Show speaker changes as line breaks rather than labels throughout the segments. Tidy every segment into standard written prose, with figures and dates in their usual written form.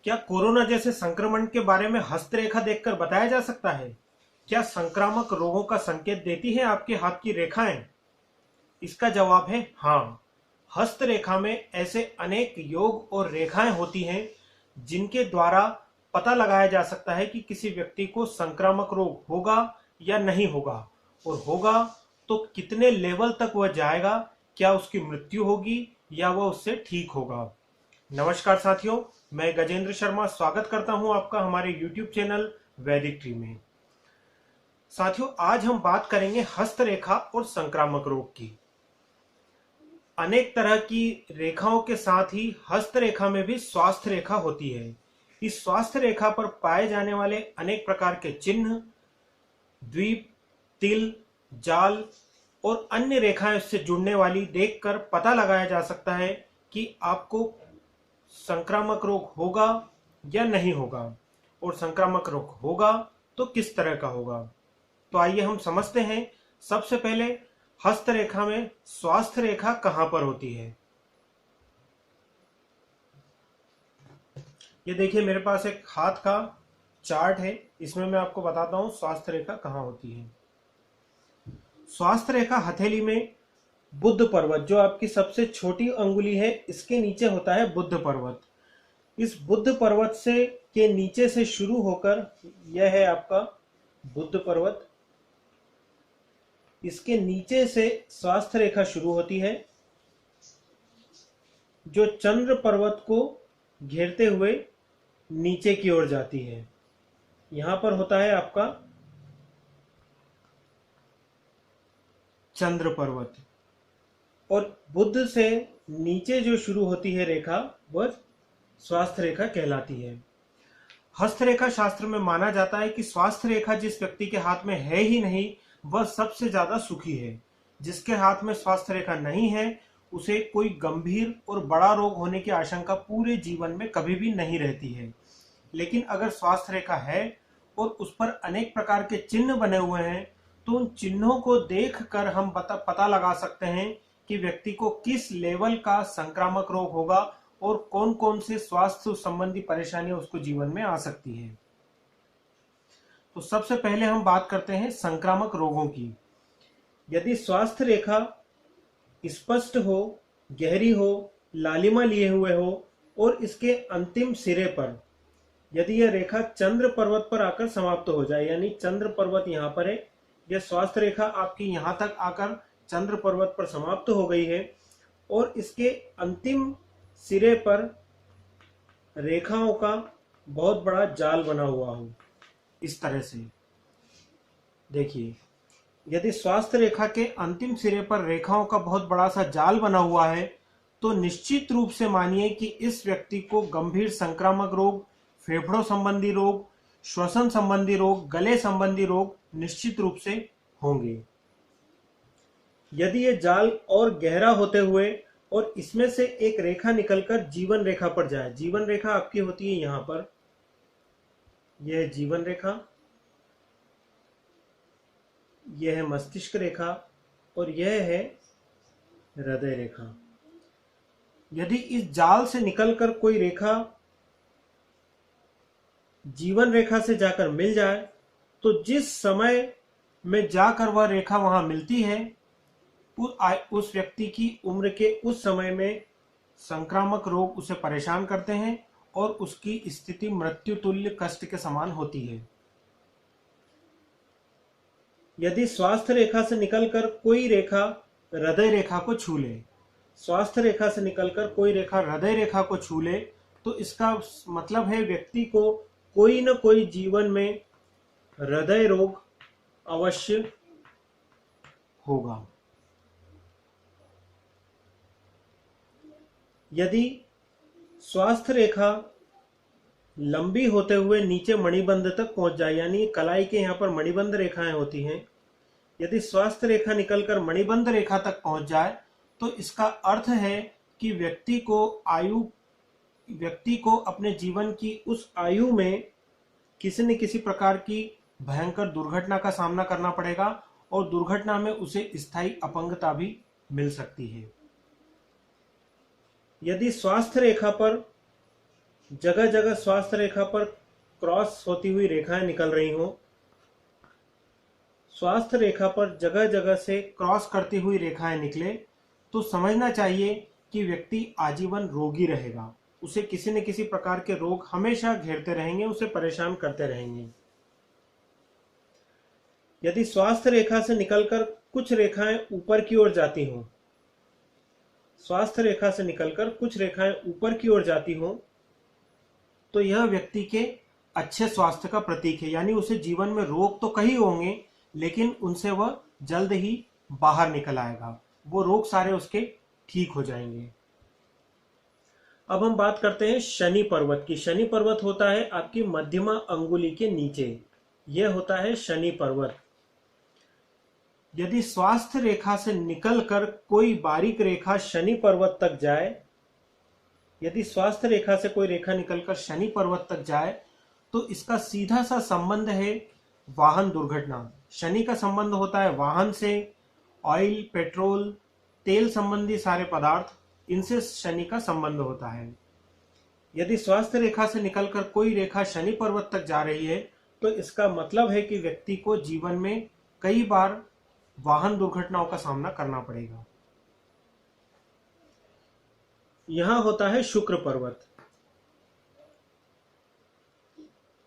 क्या कोरोना जैसे संक्रमण के बारे में हस्तरेखा देखकर बताया जा सकता है? क्या संक्रामक रोगों का संकेत देती है आपके हाथ की रेखाएं? इसका जवाब है हाँ। हस्तरेखा में ऐसे अनेक योग और रेखाएं होती हैं जिनके द्वारा पता लगाया जा सकता है कि किसी व्यक्ति को संक्रामक रोग होगा या नहीं होगा, और होगा तो कितने लेवल तक वह जाएगा, क्या उसकी मृत्यु होगी या वह उससे ठीक होगा। नमस्कार साथियों, मैं गजेंद्र शर्मा स्वागत करता हूं आपका हमारे YouTube चैनल वैदिक ट्री में। साथियों, आज हम बात करेंगे हस्तरेखा और संक्रामक रोग की। अनेक तरह की रेखाओं के साथ ही हस्तरेखा में भी स्वास्थ्य रेखा होती है। इस स्वास्थ्य रेखा पर पाए जाने वाले अनेक प्रकार के चिन्ह, द्वीप, तिल, जाल और अन्य रेखाएं उससे जुड़ने वाली देखकर पता लगाया जा सकता है कि आपको संक्रामक रोग होगा या नहीं होगा, और संक्रामक रोग होगा तो किस तरह का होगा। तो आइए हम समझते हैं। सबसे पहले हस्तरेखा में स्वास्थ्य रेखा कहां पर होती है। ये देखिए, मेरे पास एक हाथ का चार्ट है, इसमें मैं आपको बताता हूं स्वास्थ्य रेखा कहां होती है। स्वास्थ्य रेखा हथेली में बुध पर्वत, जो आपकी सबसे छोटी अंगुली है, इसके नीचे होता है बुध पर्वत। इस बुध पर्वत से के नीचे से शुरू होकर यह है आपका बुध पर्वत। इसके नीचे से स्वास्थ्य रेखा शुरू होती है, जो चंद्र पर्वत को घेरते हुए नीचे की ओर जाती है। यहां पर होता है आपका चंद्र पर्वत, और बुध से नीचे जो शुरू होती है रेखा, वह स्वास्थ्य रेखा कहलाती है। हस्तरेखा शास्त्र में माना जाता है कि स्वास्थ्य रेखा जिस व्यक्ति के हाथ में है ही नहीं, वह सबसे ज्यादा सुखी है। जिसके हाथ में स्वास्थ्य रेखा नहीं है, उसे कोई गंभीर और बड़ा रोग होने की आशंका पूरे जीवन में कभी भी नहीं रहती है। लेकिन अगर स्वास्थ्य रेखा है और उस पर अनेक प्रकार के चिन्ह बने हुए हैं, तो उन चिन्हों को देखकर हम पता लगा सकते हैं कि व्यक्ति को किस लेवल का संक्रामक रोग होगा और कौन कौन से स्वास्थ्य संबंधी परेशानियां उसको जीवन में आ सकती है। तो सबसे पहले हम बात करते हैं संक्रामक रोगों की। यदि स्वास्थ्य रेखा स्पष्ट हो, गहरी हो, लालिमा लिए हुए हो, और इसके अंतिम सिरे पर यदि यह रेखा चंद्र पर्वत पर आकर समाप्त हो जाए, यानी चंद्र पर्वत यहाँ पर है, यह स्वास्थ्य रेखा आपकी यहाँ तक आकर चंद्र पर्वत पर समाप्त हो गई है, और इसके अंतिम सिरे पर रेखाओं का बहुत बड़ा जाल बना हुआ हो, इस तरह से देखिए। यदि स्वास्थ्य रेखा के अंतिम सिरे पर रेखाओं का बहुत बड़ा सा जाल बना हुआ है, तो निश्चित रूप से मानिए कि इस व्यक्ति को गंभीर संक्रामक रोग, फेफड़ों संबंधी रोग, श्वसन संबंधी रोग, गले संबंधी रोग निश्चित रूप से होंगे। यदि ये जाल और गहरा होते हुए और इसमें से एक रेखा निकलकर जीवन रेखा पर जाए, जीवन रेखा आपकी होती है यहां पर, यह है जीवन रेखा, यह है मस्तिष्क रेखा, और यह है हृदय रेखा। यदि इस जाल से निकलकर कोई रेखा जीवन रेखा से जाकर मिल जाए, तो जिस समय में जाकर वह रेखा वहां मिलती है, उस व्यक्ति की उम्र के उस समय में संक्रामक रोग उसे परेशान करते हैं और उसकी स्थिति मृत्यु तुल्य कष्ट के समान होती है। यदि स्वास्थ्य रेखा से निकलकर कोई रेखा हृदय रेखा को छू ले, स्वास्थ्य रेखा से निकलकर कोई रेखा हृदय रेखा को छू ले, तो इसका मतलब है व्यक्ति को कोई न कोई जीवन में हृदय रोग अवश्य होगा। यदि स्वास्थ्य रेखा लंबी होते हुए नीचे मणिबंध तक पहुंच जाए, यानी कलाई के यहाँ पर मणिबंध रेखाएं होती हैं, यदि स्वास्थ्य रेखा निकलकर मणिबंध रेखा तक पहुंच जाए, तो इसका अर्थ है कि व्यक्ति को अपने जीवन की उस आयु में किसी न किसी प्रकार की भयंकर दुर्घटना का सामना करना पड़ेगा, और दुर्घटना में उसे स्थायी अपंगता भी मिल सकती है। यदि स्वास्थ्य रेखा पर जगह जगह स्वास्थ्य रेखा पर क्रॉस होती हुई रेखाएं निकल रही हों, स्वास्थ्य रेखा पर जगह जगह से क्रॉस करती हुई रेखाएं निकले, तो समझना चाहिए कि व्यक्ति आजीवन रोगी रहेगा। उसे किसी न किसी प्रकार के रोग हमेशा घेरते रहेंगे, उसे परेशान करते रहेंगे। यदि स्वास्थ्य रेखा से निकलकर कुछ रेखाएं ऊपर की ओर जाती हों, स्वास्थ्य रेखा से निकलकर कुछ रेखाएं ऊपर की ओर जाती हों, तो यह व्यक्ति के अच्छे स्वास्थ्य का प्रतीक है। यानी उसे जीवन में रोग तो कई होंगे, लेकिन उनसे वह जल्द ही बाहर निकल आएगा, वो रोग सारे उसके ठीक हो जाएंगे। अब हम बात करते हैं शनि पर्वत की। शनि पर्वत होता है आपकी मध्यमा अंगुली के नीचे, यह होता है शनि पर्वत। यदि स्वास्थ्य रेखा से निकलकर कोई बारीक रेखा शनि पर्वत तक जाए, यदि स्वास्थ्य रेखा से कोई रेखा निकलकर शनि पर्वत तक जाए, तो इसका सीधा सा संबंध है वाहन दुर्घटना। शनि का संबंध होता है वाहन से, ऑयल, पेट्रोल, तेल संबंधी सारे पदार्थ, इनसे शनि का संबंध होता है। यदि स्वास्थ्य रेखा से निकलकर कोई रेखा शनि पर्वत तक जा रही है, तो इसका मतलब है कि व्यक्ति को जीवन में कई बार वाहन दुर्घटनाओं का सामना करना पड़ेगा। यहां होता है शुक्र पर्वत।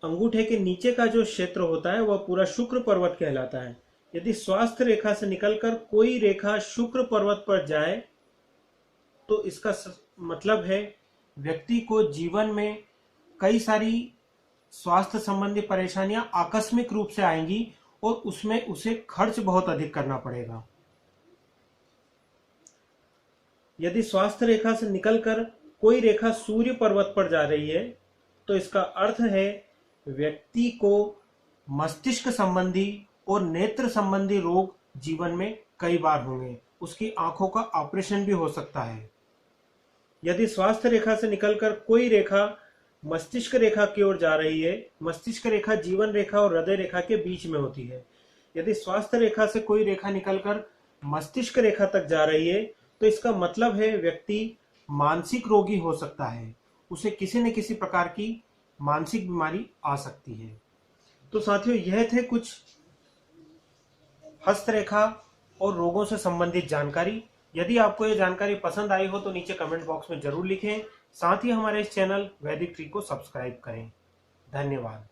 अंगूठे के नीचे का जो क्षेत्र होता है वह पूरा शुक्र पर्वत कहलाता है। यदि स्वास्थ्य रेखा से निकलकर कोई रेखा शुक्र पर्वत पर जाए, तो इसका मतलब है व्यक्ति को जीवन में कई सारी स्वास्थ्य संबंधी परेशानियां आकस्मिक रूप से आएंगी और उसमें उसे खर्च बहुत अधिक करना पड़ेगा। यदि स्वास्थ्य रेखा से निकलकर कोई रेखा सूर्य पर्वत पर जा रही है, तो इसका अर्थ है व्यक्ति को मस्तिष्क संबंधी और नेत्र संबंधी रोग जीवन में कई बार होंगे, उसकी आंखों का ऑपरेशन भी हो सकता है। यदि स्वास्थ्य रेखा से निकलकर कोई रेखा मस्तिष्क रेखा की ओर जा रही है, मस्तिष्क रेखा जीवन रेखा और हृदय रेखा के बीच में होती है। यदि स्वास्थ्य रेखा से कोई रेखा निकलकर मस्तिष्क रेखा तक जा रही है, तो इसका मतलब है व्यक्ति मानसिक रोगी हो सकता है, उसे किसी न किसी प्रकार की मानसिक बीमारी आ सकती है। तो साथियों, यह थे कुछ हस्तरेखा और रोगों से संबंधित जानकारी। यदि आपको यह जानकारी पसंद आई हो तो नीचे कमेंट बॉक्स में जरूर लिखें। साथ ही हमारे इस चैनल वैदिक ट्री को सब्सक्राइब करें। धन्यवाद।